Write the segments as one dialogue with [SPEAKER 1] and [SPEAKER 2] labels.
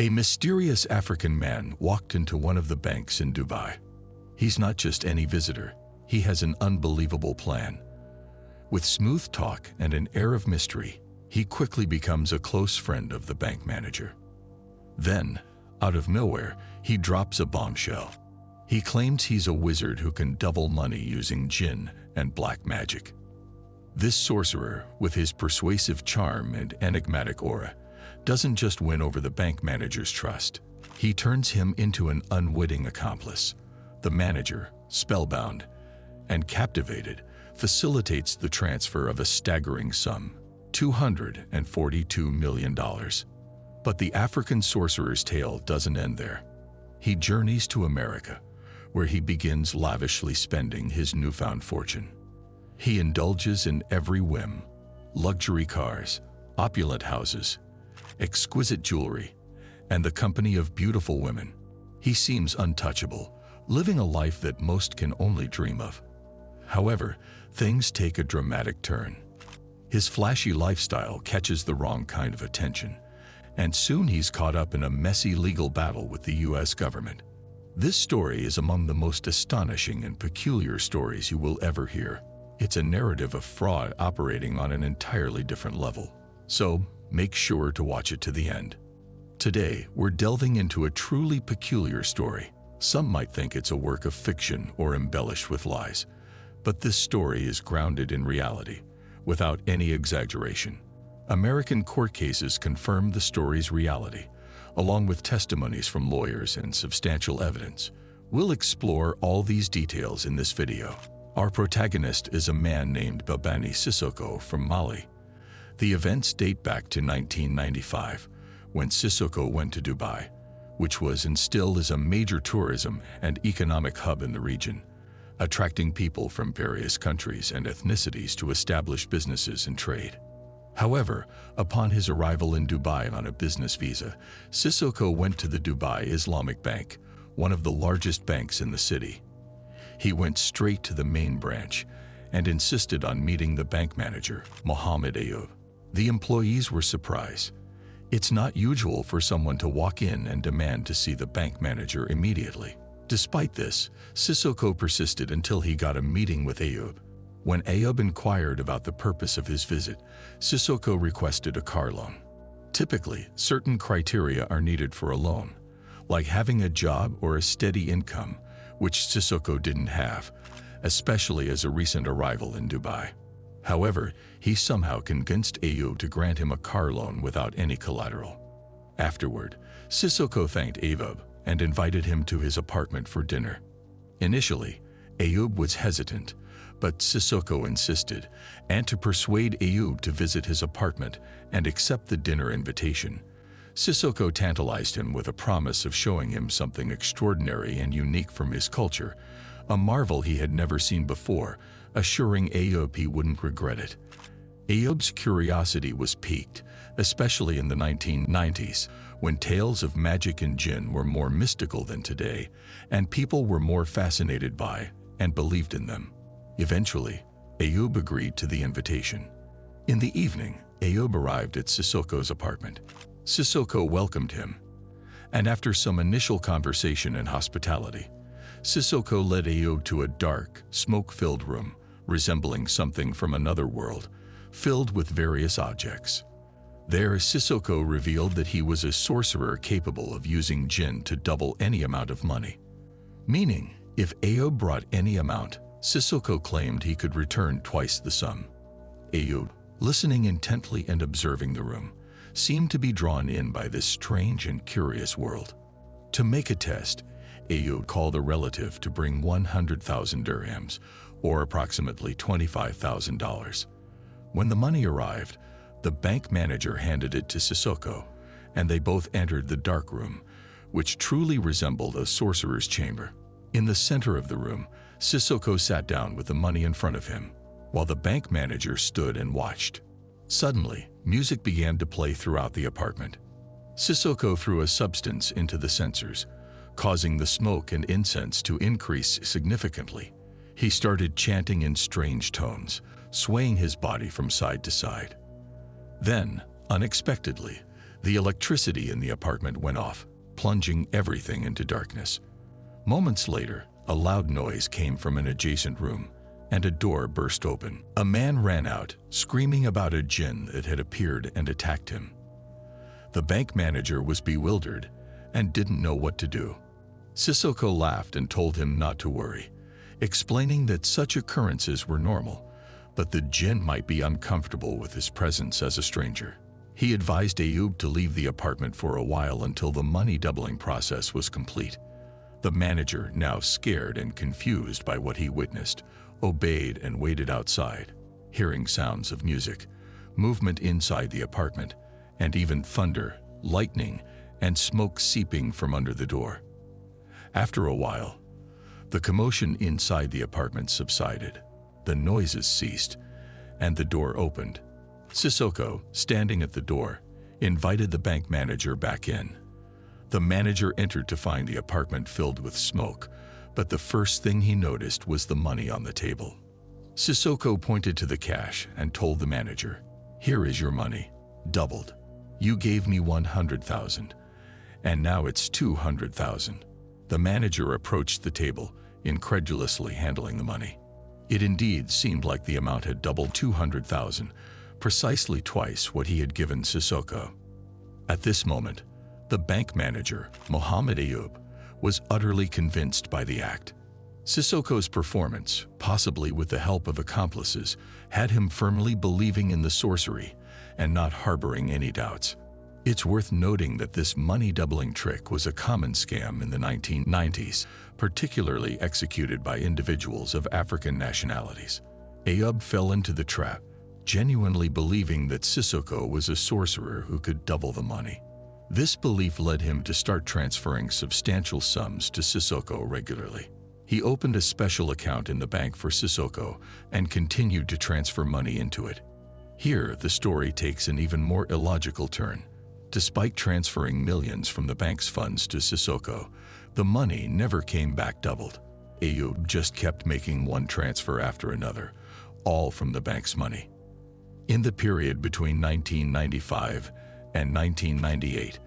[SPEAKER 1] A mysterious African man walked into one of the banks in Dubai. He's not just any visitor, he has an unbelievable plan. With smooth talk and an air of mystery, he quickly becomes a close friend of the bank manager. Then, out of nowhere, he drops a bombshell. He claims he's a wizard who can double money using jinn and black magic. This sorcerer, with his persuasive charm and enigmatic aura, doesn't just win over the bank manager's trust. He turns him into an unwitting accomplice. The manager, spellbound and captivated, facilitates the transfer of a staggering sum, $242 million. But the African sorcerer's tale doesn't end there. He journeys to America, where he begins lavishly spending his newfound fortune. He indulges in every whim: luxury cars, opulent houses, exquisite jewelry, and the company of beautiful women. He seems untouchable, living a life that most can only dream of. However, things take a dramatic turn. His flashy lifestyle catches the wrong kind of attention, and soon he's caught up in a messy legal battle with the US government. This story is among the most astonishing and peculiar stories you will ever hear. It's a narrative of fraud operating on an entirely different level. So, make sure to watch it to the end. Today, we're delving into a truly peculiar story. Some might think it's a work of fiction or embellished with lies, but this story is grounded in reality, without any exaggeration. American court cases confirm the story's reality, along with testimonies from lawyers and substantial evidence. We'll explore all these details in this video. Our protagonist is a man named Babani Sissoko from Mali. The events date back to 1995, when Sissoko went to Dubai, which was and still is a major tourism and economic hub in the region, attracting people from various countries and ethnicities to establish businesses and trade. However, upon his arrival in Dubai on a business visa, Sissoko went to the Dubai Islamic Bank, one of the largest banks in the city. He went straight to the main branch and insisted on meeting the bank manager, Mohammed Ayoub. The employees were surprised. It's not usual for someone to walk in and demand to see the bank manager immediately. Despite this, Sissoko persisted until he got a meeting with Ayoub. When Ayoub inquired about the purpose of his visit, Sissoko requested a car loan. Typically, certain criteria are needed for a loan, like having a job or a steady income, which Sissoko didn't have, especially as a recent arrival in Dubai. However, he somehow convinced Ayoub to grant him a car loan without any collateral. Afterward, Sissoko thanked Ayoub and invited him to his apartment for dinner. Initially, Ayoub was hesitant, but Sissoko insisted, and to persuade Ayoub to visit his apartment and accept the dinner invitation, Sissoko tantalized him with a promise of showing him something extraordinary and unique from his culture, a marvel he had never seen before, assuring Ayoub he wouldn't regret it. Ayoub's curiosity was piqued, especially in the 1990s, when tales of magic and jinn were more mystical than today, and people were more fascinated by and believed in them. Eventually, Ayoub agreed to the invitation. In the evening, Ayoub arrived at Sissoko's apartment. Sissoko welcomed him, and after some initial conversation and hospitality, Sissoko led Ayoub to a dark, smoke-filled room, resembling something from another world, filled with various objects. There, Sissoko revealed that he was a sorcerer capable of using jinn to double any amount of money. Meaning, if Ayoub brought any amount, Sissoko claimed he could return twice the sum. Ayoub, listening intently and observing the room, seemed to be drawn in by this strange and curious world. To make a test, Ayoub called a relative to bring 100,000 dirhams, or approximately $25,000. When the money arrived, the bank manager handed it to Sissoko, and they both entered the dark room, which truly resembled a sorcerer's chamber. In the center of the room, Sissoko sat down with the money in front of him, while the bank manager stood and watched. Suddenly, music began to play throughout the apartment. Sissoko threw a substance into the censers, causing the smoke and incense to increase significantly. He started chanting in strange tones, swaying his body from side to side. Then, unexpectedly, The electricity in the apartment went off, plunging everything into darkness. Moments later, a loud noise came from an adjacent room, and a door burst open. A man ran out, screaming about a jinn that had appeared and attacked him. The bank manager was bewildered and didn't know what to do. Sissoko laughed and told him not to worry, explaining that such occurrences were normal, but the jinn might be uncomfortable with his presence as a stranger. He advised Ayub to leave the apartment for a while until the money doubling process was complete. The manager, now scared and confused by what he witnessed, obeyed and waited outside, hearing sounds of music, movement inside the apartment, and even thunder, lightning, and smoke seeping from under the door. After a while, the commotion inside the apartment subsided, the noises ceased, and the door opened. Sissoko, standing at the door, invited the bank manager back in. The manager entered to find the apartment filled with smoke, but the first thing he noticed was the money on the table. Sissoko pointed to the cash and told the manager, "Here is your money, doubled. You gave me 100,000, and now it's 200,000. The manager approached the table, incredulously handling the money. It indeed seemed like the amount had doubled, 200,000, precisely twice what he had given Sissoko. At this moment, the bank manager, Mohammed Ayub, was utterly convinced by the act. Sissoko's performance, possibly with the help of accomplices, had him firmly believing in the sorcery and not harboring any doubts. It's worth noting that this money-doubling trick was a common scam in the 1990s, particularly executed by individuals of African nationalities. Ayub fell into the trap, genuinely believing that Sissoko was a sorcerer who could double the money. This belief led him to start transferring substantial sums to Sissoko regularly. He opened a special account in the bank for Sissoko and continued to transfer money into it. Here, the story takes an even more illogical turn. Despite transferring millions from the bank's funds to Sissoko, the money never came back doubled. Ayub just kept making one transfer after another, all from the bank's money. In the period between 1995 and 1998,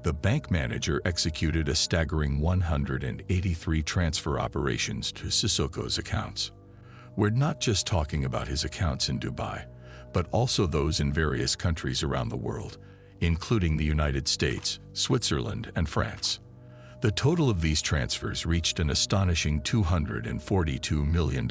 [SPEAKER 1] the bank manager executed a staggering 183 transfer operations to Sissoko's accounts. We're not just talking about his accounts in Dubai, but also those in various countries around the world, including the United States, Switzerland, and France. The total of these transfers reached an astonishing $242 million.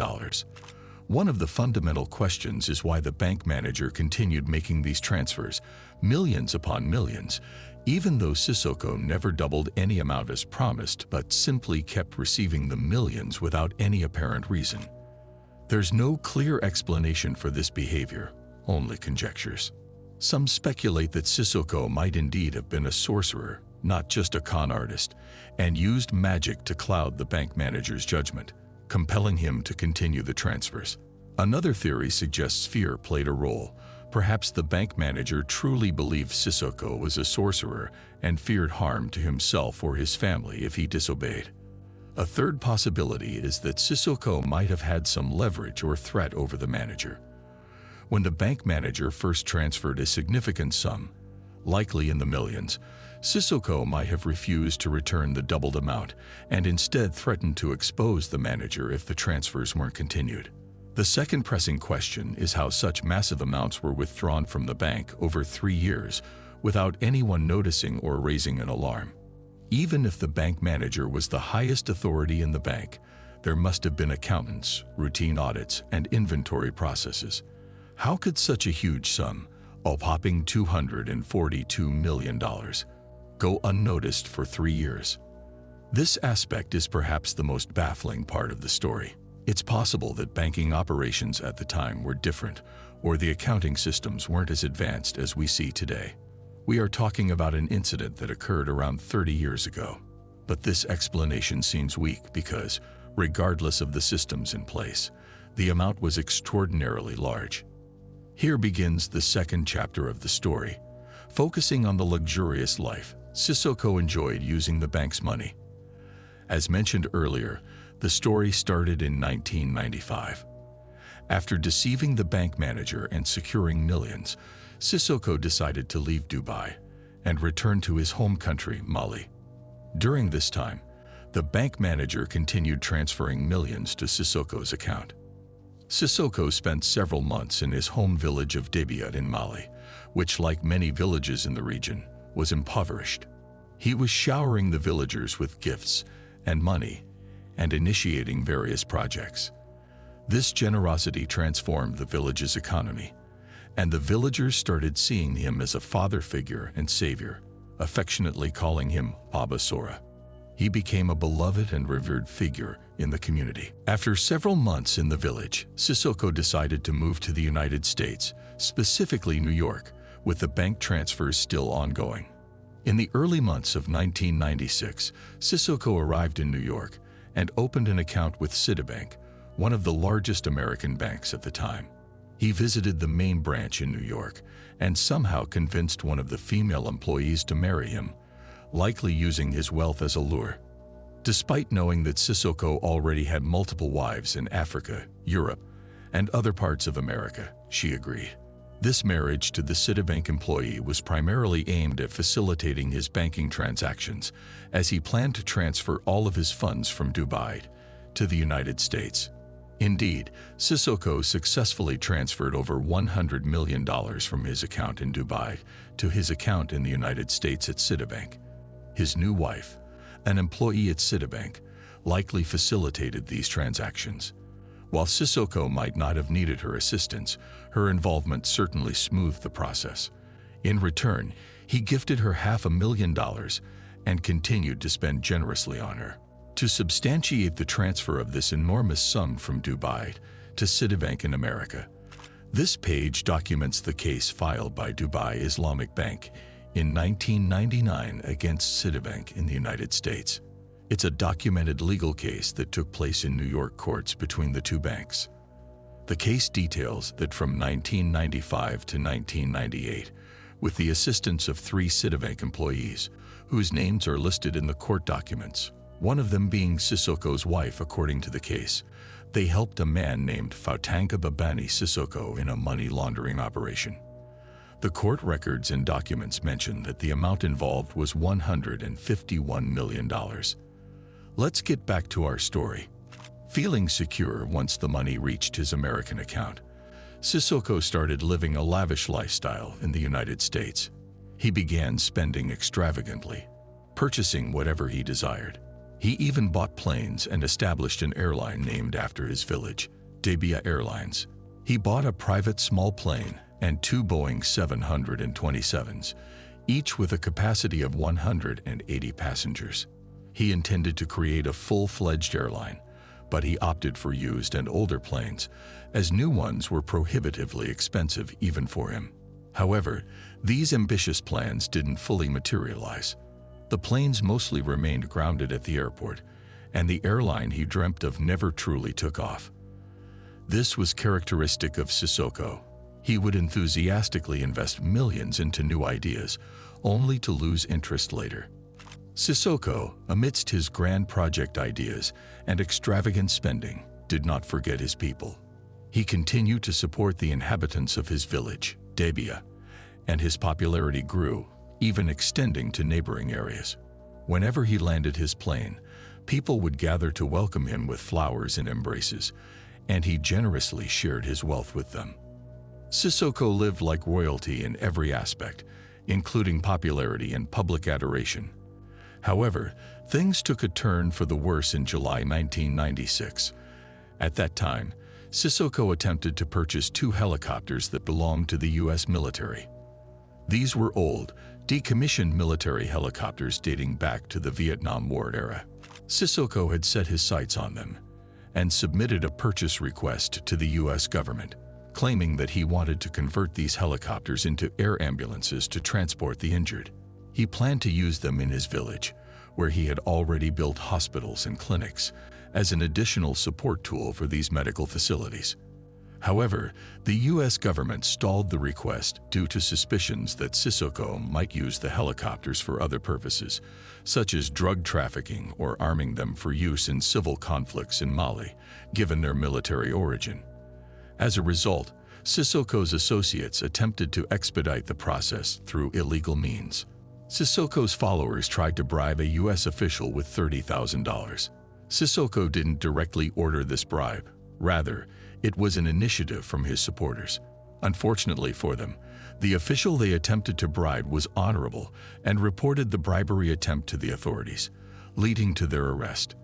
[SPEAKER 1] One of the fundamental questions is why the bank manager continued making these transfers, millions upon millions, even though Sissoko never doubled any amount as promised but simply kept receiving the millions without any apparent reason. There's no clear explanation for this behavior, only conjectures. Some speculate that Sissoko might indeed have been a sorcerer, not just a con artist, and used magic to cloud the bank manager's judgment, compelling him to continue the transfers. Another theory suggests fear played a role. Perhaps the bank manager truly believed Sissoko was a sorcerer and feared harm to himself or his family if he disobeyed. A third possibility is that Sissoko might have had some leverage or threat over the manager. When the bank manager first transferred a significant sum, likely in the millions, Sissoko might have refused to return the doubled amount and instead threatened to expose the manager if the transfers weren't continued. The second pressing question is how such massive amounts were withdrawn from the bank over 3 years without anyone noticing or raising an alarm. Even if the bank manager was the highest authority in the bank, there must have been accountants, routine audits, and inventory processes. How could such a huge sum, a whopping $242 million, go unnoticed for 3 years? This aspect is perhaps the most baffling part of the story. It's possible that banking operations at the time were different, or the accounting systems weren't as advanced as we see today. We are talking about an incident that occurred around 30 years ago. But this explanation seems weak because, regardless of the systems in place, the amount was extraordinarily large. Here begins the second chapter of the story, focusing on the luxurious life Sissoko enjoyed using the bank's money. As mentioned earlier, the story started in 1995. After deceiving the bank manager and securing millions, Sissoko decided to leave Dubai and returned to his home country, Mali. During this time, the bank manager continued transferring millions to Sissoko's account. Sissoko spent several months in his home village of Dabia in Mali, which, like many villages in the region, was impoverished. He was showering the villagers with gifts and money and initiating various projects. This generosity transformed the village's economy, and the villagers started seeing him as a father figure and savior, affectionately calling him Baba Sora. He became a beloved and revered figure in the community. After several months in the village, Sissoko decided to move to the United States, specifically New York, with the bank transfers still ongoing. In the early months of 1996, Sissoko arrived in New York and opened an account with Citibank, one of the largest American banks at the time. He visited the main branch in New York and somehow convinced one of the female employees to marry him, likely using his wealth as a lure. Despite knowing that Sissoko already had multiple wives in Africa, Europe, and other parts of America, she agreed. This marriage to the Citibank employee was primarily aimed at facilitating his banking transactions, as he planned to transfer all of his funds from Dubai to the United States. Indeed, Sissoko successfully transferred over $100 million from his account in Dubai to his account in the United States at Citibank. His new wife, an employee at Citibank, likely facilitated these transactions. While Sissoko might not have needed her assistance, her involvement certainly smoothed the process. In return, he gifted her $500,000 and continued to spend generously on her. To substantiate the transfer of this enormous sum from Dubai to Citibank in America, this page documents the case filed by Dubai Islamic Bank in 1999 against Citibank in the United States. It's a documented legal case that took place in New York courts between the two banks. The case details that from 1995 to 1998, with the assistance of 3 Citibank employees, whose names are listed in the court documents, one of them being Sissoko's wife according to the case, they helped a man named Foutanga Babani Sissoko in a money laundering operation. The court records and documents mention that the amount involved was $151 million. Let's get back to our story. Feeling secure once the money reached his American account, Sissoko started living a lavish lifestyle in the United States. He began spending extravagantly, purchasing whatever he desired. He even bought planes and established an airline named after his village, Dabia Airlines. He bought a private small plane and 2 Boeing 727s, each with a capacity of 180 passengers. He intended to create a full-fledged airline, but he opted for used and older planes, as new ones were prohibitively expensive even for him. However, these ambitious plans didn't fully materialize. The planes mostly remained grounded at the airport, and the airline he dreamt of never truly took off. This was characteristic of Sissoko. He would enthusiastically invest millions into new ideas, only to lose interest later. Sissoko, amidst his grand project ideas and extravagant spending, did not forget his people. He continued to support the inhabitants of his village, Dabia, and his popularity grew, even extending to neighboring areas. Whenever he landed his plane, people would gather to welcome him with flowers and embraces, and he generously shared his wealth with them. Sissoko lived like royalty in every aspect, including popularity and public adoration. However, things took a turn for the worse in July 1996. At that time, Sissoko attempted to purchase 2 helicopters that belonged to the U.S. military. These were old, decommissioned military helicopters dating back to the Vietnam War era. Sissoko had set his sights on them and submitted a purchase request to the U.S. government, claiming that he wanted to convert these helicopters into air ambulances to transport the injured. He planned to use them in his village, where he had already built hospitals and clinics, as an additional support tool for these medical facilities. However, the U.S. government stalled the request due to suspicions that Sissoko might use the helicopters for other purposes, such as drug trafficking or arming them for use in civil conflicts in Mali, given their military origin. As a result, Sissoko's associates attempted to expedite the process through illegal means. Sissoko's followers tried to bribe a U.S. official with $30,000. Sissoko didn't directly order this bribe. Rather, it was an initiative from his supporters. Unfortunately for them, the official they attempted to bribe was honorable and reported the bribery attempt to the authorities, leading to their arrest.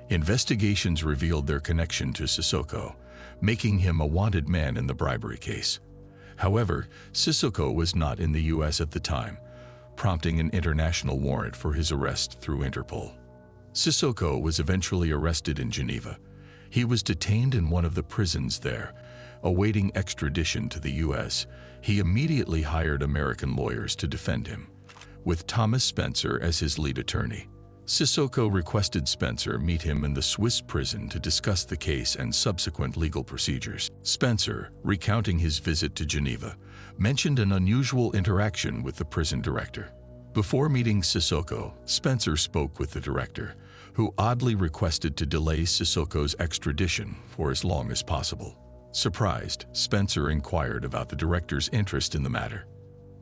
[SPEAKER 1] Investigations revealed their connection to Sissoko, making him a wanted man in the bribery case. However, Sissoko was not in the U.S. at the time, prompting an international warrant for his arrest through Interpol. Sissoko was eventually arrested in Geneva. He was detained in one of the prisons there, awaiting extradition to the U.S. He immediately hired American lawyers to defend him, with Thomas Spencer as his lead attorney. Sissoko requested Spencer meet him in the Swiss prison to discuss the case and subsequent legal procedures. Spencer, recounting his visit to Geneva, mentioned an unusual interaction with the prison director. Before meeting Sissoko, Spencer spoke with the director, who oddly requested to delay Sissoko's extradition for as long as possible. Surprised, Spencer inquired about the director's interest in the matter.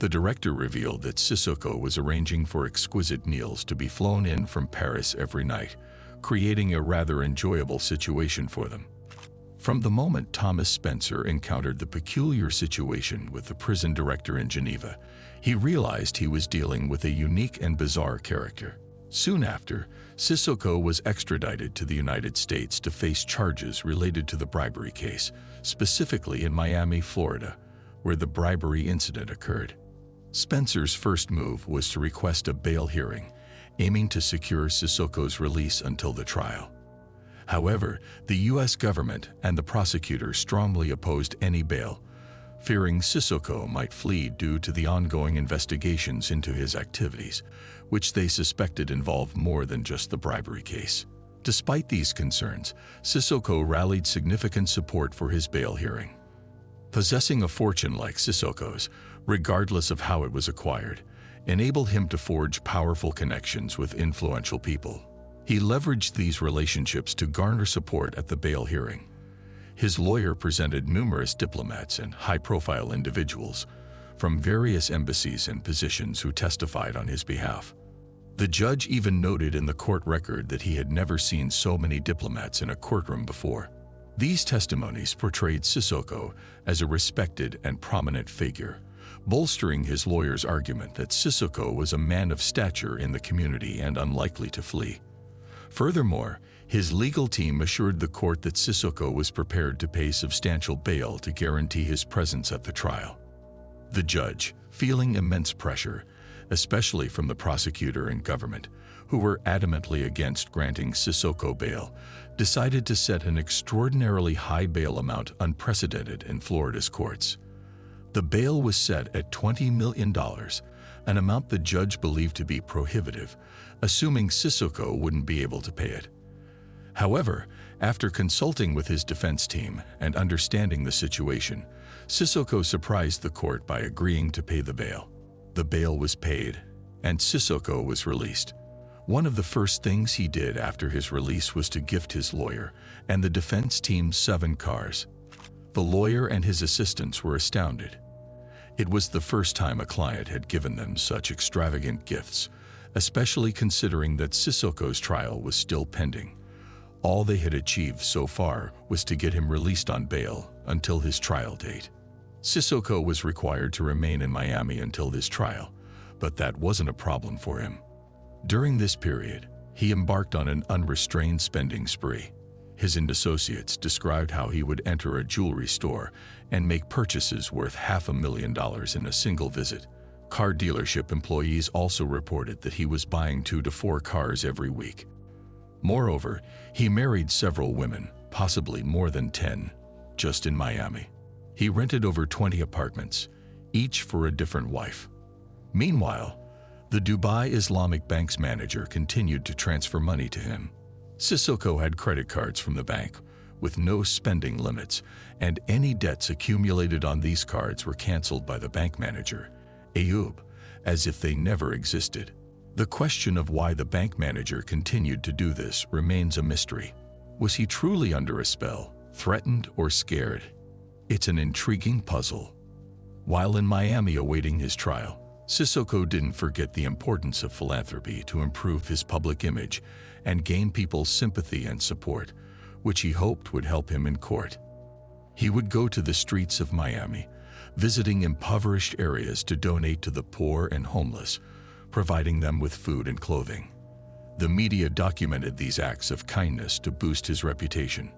[SPEAKER 1] The director revealed that Sissoko was arranging for exquisite meals to be flown in from Paris every night, creating a rather enjoyable situation for them. From the moment Thomas Spencer encountered the peculiar situation with the prison director in Geneva, he realized he was dealing with a unique and bizarre character. Soon after, Sissoko was extradited to the United States to face charges related to the bribery case, specifically in Miami, Florida, where the bribery incident occurred. Spencer's first move was to request a bail hearing, aiming to secure Sissoko's release until the trial. However, the U.S. government and the prosecutor strongly opposed any bail, fearing Sissoko might flee due to the ongoing investigations into his activities, which they suspected involved more than just the bribery case. Despite these concerns, Sissoko rallied significant support for his bail hearing. Possessing a fortune like Sissoko's, regardless of how it was acquired, enabled him to forge powerful connections with influential people. He leveraged these relationships to garner support at the bail hearing. His lawyer presented numerous diplomats and high-profile individuals from various embassies and positions who testified on his behalf. The judge even noted in the court record that he had never seen so many diplomats in a courtroom before. These testimonies portrayed Sissoko as a respected and prominent figure, bolstering his lawyer's argument that Sissoko was a man of stature in the community and unlikely to flee. Furthermore, his legal team assured the court that Sissoko was prepared to pay substantial bail to guarantee his presence at the trial. The judge, feeling immense pressure, especially from the prosecutor and government, who were adamantly against granting Sissoko bail, decided to set an extraordinarily high bail amount unprecedented in Florida's courts. The bail was set at $20 million, an amount the judge believed to be prohibitive, assuming Sissoko wouldn't be able to pay it. However, after consulting with his defense team and understanding the situation, Sissoko surprised the court by agreeing to pay the bail. The bail was paid, and Sissoko was released. One of the first things he did after his release was to gift his lawyer and the defense team 7 cars. The lawyer and his assistants were astounded. It was the first time a client had given them such extravagant gifts, especially considering that Sissoko's trial was still pending. All they had achieved so far was to get him released on bail until his trial date. Sissoko was required to remain in Miami until this trial, but that wasn't a problem for him. During this period, he embarked on an unrestrained spending spree. His associates described how he would enter a jewelry store and make purchases worth $500,000 in a single visit. Car dealership employees also reported that he was buying 2 to 4 cars every week. Moreover, he married several women, possibly more than 10, just in Miami. He rented over 20 apartments, each for a different wife. Meanwhile, the Dubai Islamic Bank's manager continued to transfer money to him. Sissoko had credit cards from the bank, with no spending limits, and any debts accumulated on these cards were canceled by the bank manager, elude, as if they never existed. The question of why the bank manager continued to do this remains a mystery. Was he truly under a spell, threatened, or scared? It's an intriguing puzzle. While in Miami awaiting his trial, Sissoko didn't forget the importance of philanthropy to improve his public image and gain people's sympathy and support, which he hoped would help him in court. He would go to the streets of Miami, visiting impoverished areas to donate to the poor and homeless, providing them with food and clothing. The media documented these acts of kindness to boost his reputation.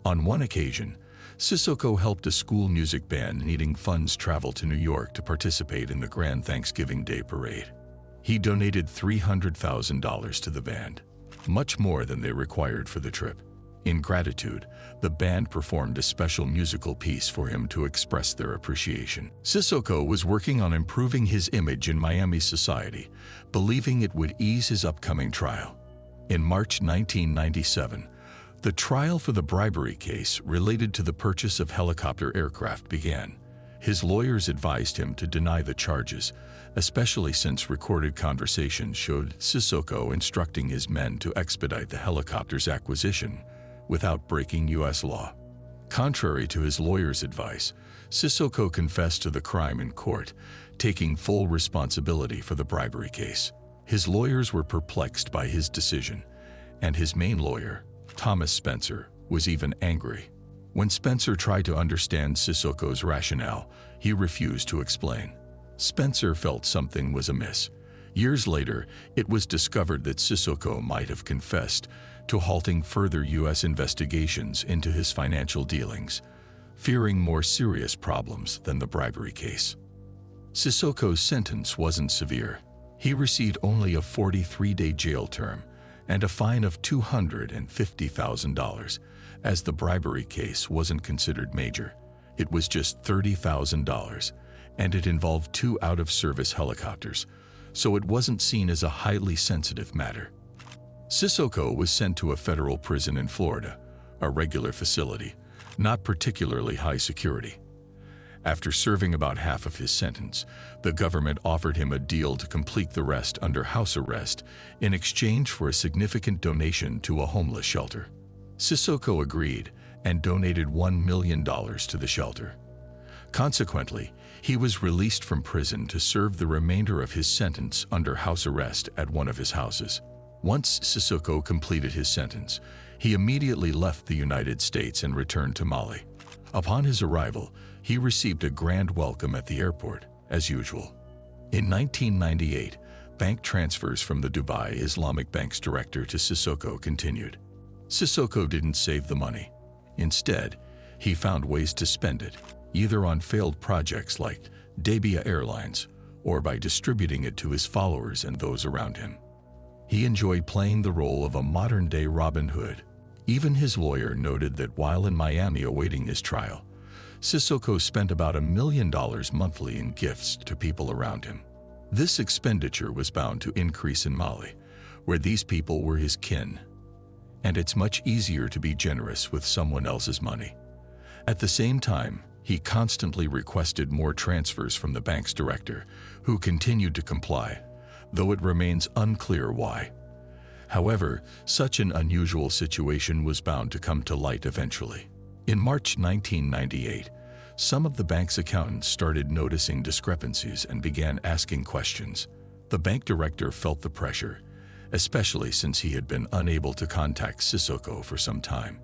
[SPEAKER 1] On one occasion, Sissoko helped a school music band needing funds travel to New York to participate in the Grand Thanksgiving Day Parade. He donated $300,000 to the band, much more than they required for the trip. In gratitude, the band performed a special musical piece for him to express their appreciation. Sissoko was working on improving his image in Miami society, believing it would ease his upcoming trial. In March 1997, the trial for the bribery case related to the purchase of helicopter aircraft began. His lawyers advised him to deny the charges, especially since recorded conversations showed Sissoko instructing his men to expedite the helicopter's acquisition without breaking U.S. law. Contrary to his lawyers' advice, Sissoko confessed to the crime in court, taking full responsibility for the bribery case. His lawyers were perplexed by his decision, and his main lawyer, Thomas Spencer, was even angry. When Spencer tried to understand Sissoko's rationale, he refused to explain. Spencer felt something was amiss. Years later, it was discovered that Sissoko might have confessed to halting further U.S. investigations into his financial dealings, fearing more serious problems than the bribery case. Sissoko's sentence wasn't severe. He received only a 43-day jail term and a fine of $250,000, as the bribery case wasn't considered major. It was just $30,000, and it involved 2 out-of-service helicopters, so it wasn't seen as a highly sensitive matter. Sissoko was sent to a federal prison in Florida, a regular facility, not particularly high security. After serving about half of his sentence, the government offered him a deal to complete the rest under house arrest in exchange for a significant donation to a homeless shelter. Sissoko agreed and donated $1 million to the shelter. Consequently, he was released from prison to serve the remainder of his sentence under house arrest at one of his houses. Once Sissoko completed his sentence, he immediately left the United States and returned to Mali. Upon his arrival, he received a grand welcome at the airport, as usual. In 1998, bank transfers from the Dubai Islamic Bank's director to Sissoko continued. Sissoko didn't save the money. Instead, he found ways to spend it, either on failed projects like Dabia Airlines or by distributing it to his followers and those around him. He enjoyed playing the role of a modern-day Robin Hood. Even his lawyer noted that while in Miami awaiting his trial, Sissoko spent about $1 million monthly in gifts to people around him. This expenditure was bound to increase in Mali, where these people were his kin, and it's much easier to be generous with someone else's money. At the same time, he constantly requested more transfers from the bank's director, who continued to comply, though it remains unclear why. However, such an unusual situation was bound to come to light eventually. In March 1998, some of the bank's accountants started noticing discrepancies and began asking questions. The bank director felt the pressure, especially since he had been unable to contact Sissoko for some time.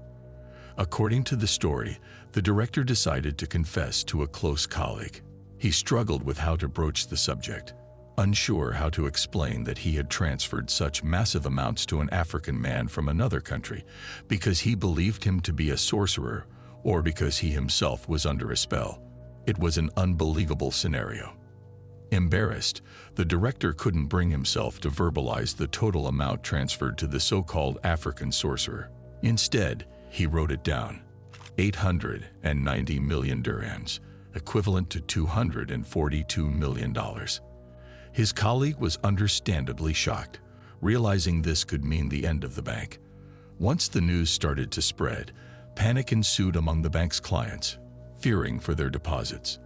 [SPEAKER 1] According to the story, the director decided to confess to a close colleague. He struggled with how to broach the subject, unsure how to explain that he had transferred such massive amounts to an African man from another country because he believed him to be a sorcerer or because he himself was under a spell. It was an unbelievable scenario. Embarrassed, the director couldn't bring himself to verbalize the total amount transferred to the so-called African sorcerer. Instead, he wrote it down: 890 million dirhams, equivalent to $242 million. His colleague was understandably shocked, realizing this could mean the end of the bank. Once the news started to spread, panic ensued among the bank's clients, fearing for their deposits.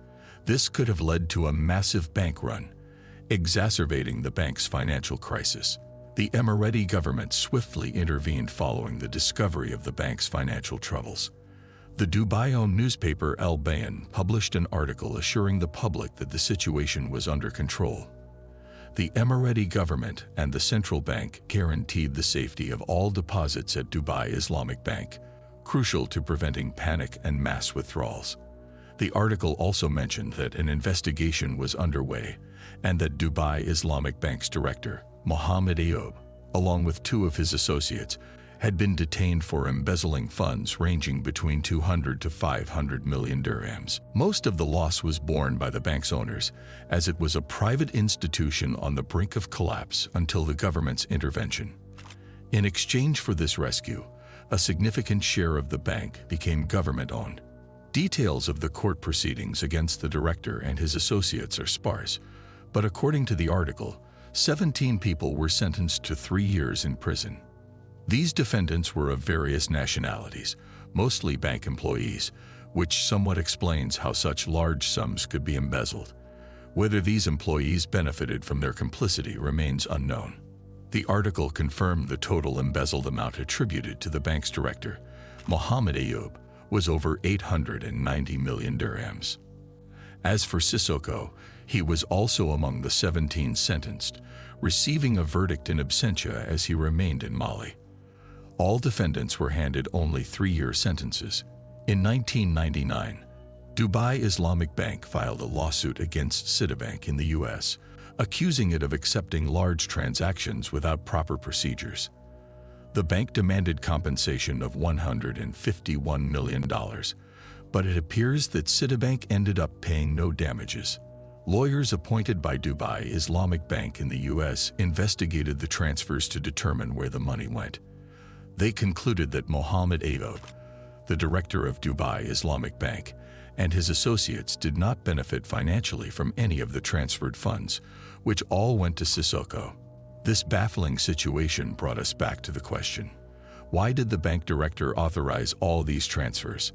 [SPEAKER 1] This could have led to a massive bank run, exacerbating the bank's financial crisis. The Emirati government swiftly intervened following the discovery of the bank's financial troubles. The Dubai-owned newspaper Al Bayan published an article assuring the public that the situation was under control. The Emirati government and the central bank guaranteed the safety of all deposits at Dubai Islamic Bank, crucial to preventing panic and mass withdrawals. The article also mentioned that an investigation was underway and that Dubai Islamic Bank's director, Mohammed Ayoub, along with two of his associates, had been detained for embezzling funds ranging between 200 to 500 million dirhams. Most of the loss was borne by the bank's owners, as it was a private institution on the brink of collapse until the government's intervention. In exchange for this rescue, a significant share of the bank became government-owned. Details of the court proceedings against the director and his associates are sparse, but according to the article, 17 people were sentenced to 3 years in prison. These defendants were of various nationalities, mostly bank employees, which somewhat explains how such large sums could be embezzled. Whether these employees benefited from their complicity remains unknown. The article confirmed the total embezzled amount attributed to the bank's director, Mohammed Ayoub, was over 890 million dirhams. As for Sissoko, he was also among the 17 sentenced, receiving a verdict in absentia as he remained in Mali. All defendants were handed only 3-year sentences. In 1999, Dubai Islamic Bank filed a lawsuit against Citibank in the US, accusing it of accepting large transactions without proper procedures. The bank demanded compensation of $151 million, but it appears that Citibank ended up paying no damages. Lawyers appointed by Dubai Islamic Bank in the US investigated the transfers to determine where the money went. They concluded that Mohammed Ayoub, the director of Dubai Islamic Bank, and his associates did not benefit financially from any of the transferred funds, which all went to Sissoko. This baffling situation brought us back to the question: why did the bank director authorize all these transfers?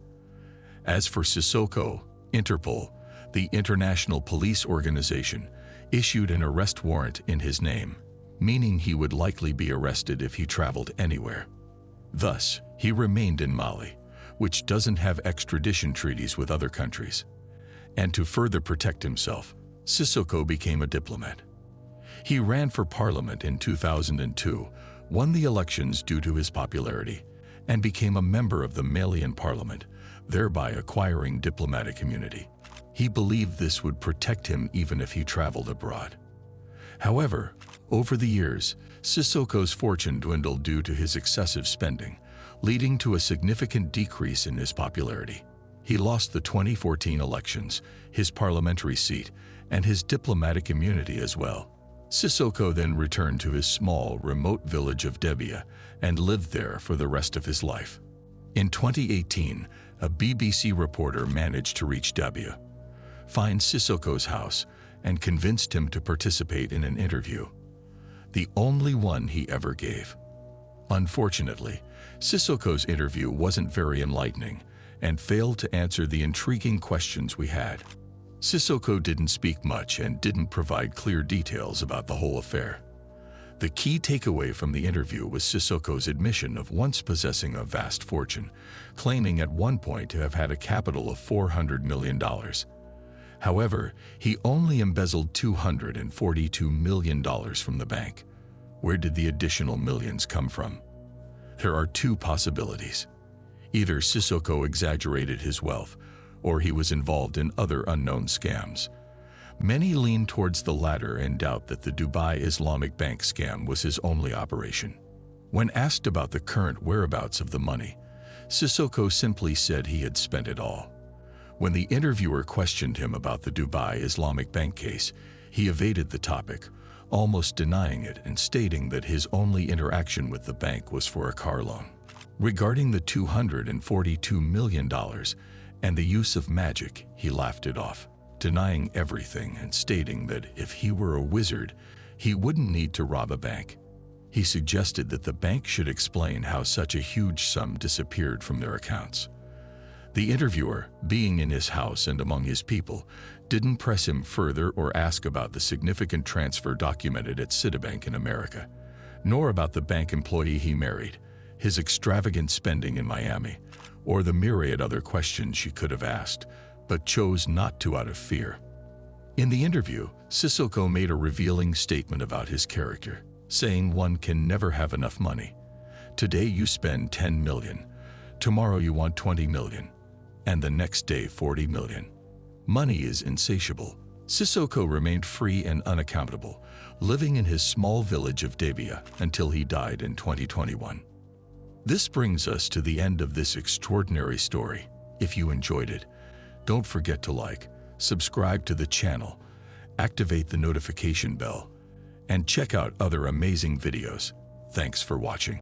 [SPEAKER 1] As for Sissoko, Interpol, the international police organization, issued an arrest warrant in his name, meaning he would likely be arrested if he traveled anywhere. Thus, he remained in Mali, which doesn't have extradition treaties with other countries. And to further protect himself, Sissoko became a diplomat. He ran for parliament in 2002, won the elections due to his popularity, and became a member of the Malian parliament, thereby acquiring diplomatic immunity. He believed this would protect him even if he traveled abroad. However, over the years, Sissoko's fortune dwindled due to his excessive spending, leading to a significant decrease in his popularity. He lost the 2014 elections, his parliamentary seat, and his diplomatic immunity as well. Sissoko then returned to his small, remote village of Dabia and lived there for the rest of his life. In 2018, a BBC reporter managed to reach Dabia, find Sissoko's house, and convinced him to participate in an interview, the only one he ever gave. Unfortunately, Sissoko's interview wasn't very enlightening and failed to answer the intriguing questions we had. Sissoko didn't speak much and didn't provide clear details about the whole affair. The key takeaway from the interview was Sissoko's admission of once possessing a vast fortune, claiming at one point to have had a capital of $400 million. However, he only embezzled $242 million from the bank. Where did the additional millions come from? There are two possibilities. Either Sissoko exaggerated his wealth, or he was involved in other unknown scams. Many lean towards the latter and doubt that the Dubai Islamic Bank scam was his only operation. When asked about the current whereabouts of the money, Sissoko simply said he had spent it all. When the interviewer questioned him about the Dubai Islamic Bank case, he evaded the topic, almost denying it and stating that his only interaction with the bank was for a car loan. Regarding the $242 million and the use of magic, he laughed it off, denying everything and stating that if he were a wizard, he wouldn't need to rob a bank. He suggested that the bank should explain how such a huge sum disappeared from their accounts. The interviewer, being in his house and among his people, didn't press him further or ask about the significant transfer documented at Citibank in America, nor about the bank employee he married, his extravagant spending in Miami, or the myriad other questions she could have asked, but chose not to out of fear. In the interview, Sissoko made a revealing statement about his character, saying one can never have enough money. Today you spend 10 million, tomorrow you want 20 million, and the next day 40 million. Money is insatiable. Sissoko remained free and unaccountable, living in his small village of Dabia until he died in 2021. This brings us to the end of this extraordinary story. If you enjoyed it, don't forget to like, subscribe to the channel, activate the notification bell, and check out other amazing videos. Thanks for watching.